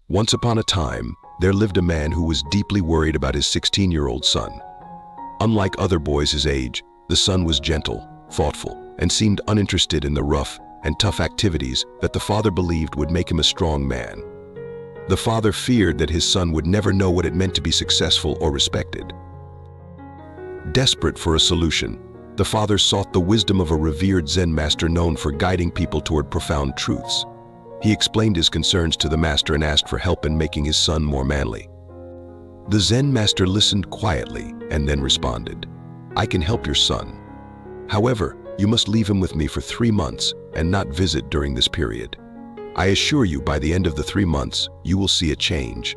Once upon a time, there lived a man who was deeply worried about his 16-year-old son. Unlike other boys his age, the son was gentle, thoughtful, and seemed uninterested in the rough and tough activities that the father believed would make him a strong man. The father feared that his son would never know what it meant to be successful or respected. Desperate for a solution, the father sought the wisdom of a revered Zen master known for guiding people toward profound truths. He explained his concerns to the master and asked for help in making his son more manly. The Zen master listened quietly and then responded, "I can help your son. However, you must leave him with me for 3 months and not visit during this period. I assure you, by the end of the 3 months, you will see a change."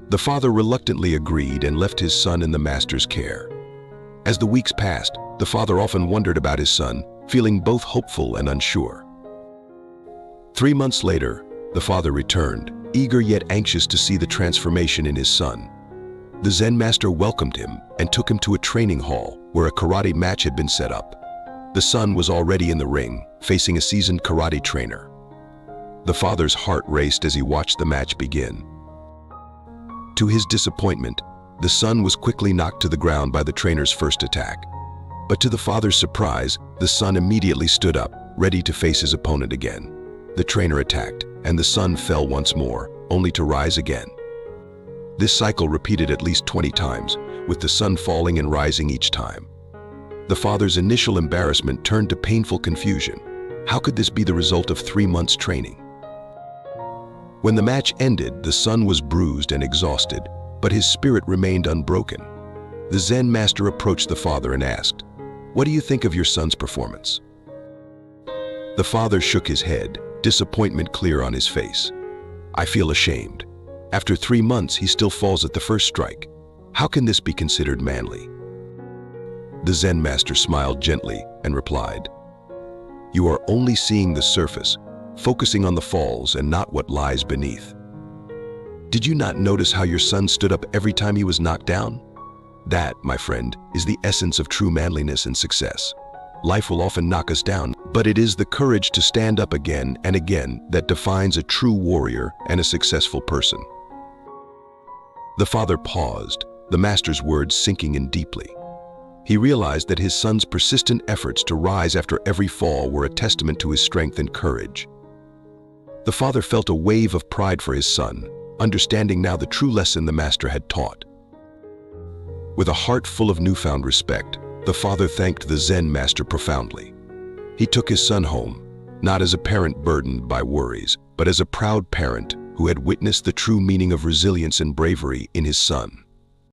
The father reluctantly agreed and left his son in the master's care. As the weeks passed, the father often wondered about his son, feeling both hopeful and unsure. 3 months later, the father returned, eager yet anxious to see the transformation in his son. The Zen master welcomed him and took him to a training hall where a karate match had been set up. The son was already in the ring, facing a seasoned karate trainer. The father's heart raced as he watched the match begin. To his disappointment, the son was quickly knocked to the ground by the trainer's first attack. But to the father's surprise, the son immediately stood up, ready to face his opponent again. The trainer attacked, and the son fell once more, only to rise again. This cycle repeated at least 20 times, with the son falling and rising each time. The father's initial embarrassment turned to painful confusion. How could this be the result of 3 months' training? When the match ended, the son was bruised and exhausted, but his spirit remained unbroken. The Zen master approached the father and asked, "What do you think of your son's performance?" The father shook his head, disappointment clear on his face. "I feel ashamed. After 3 months, he still falls at the first strike. How can this be considered manly?" The Zen master smiled gently and replied, "You are only seeing the surface, focusing on the falls and not what lies beneath. Did you not notice how your son stood up every time he was knocked down? That, my friend, is the essence of true manliness and success. Life will often knock us down, but it is the courage to stand up again and again that defines a true warrior and a successful person." The father paused, the master's words sinking in deeply. He realized that his son's persistent efforts to rise after every fall were a testament to his strength and courage. The father felt a wave of pride for his son, understanding now the true lesson the master had taught. With a heart full of newfound respect, the father thanked the Zen master profoundly. He took his son home, not as a parent burdened by worries, but as a proud parent who had witnessed the true meaning of resilience and bravery in his son.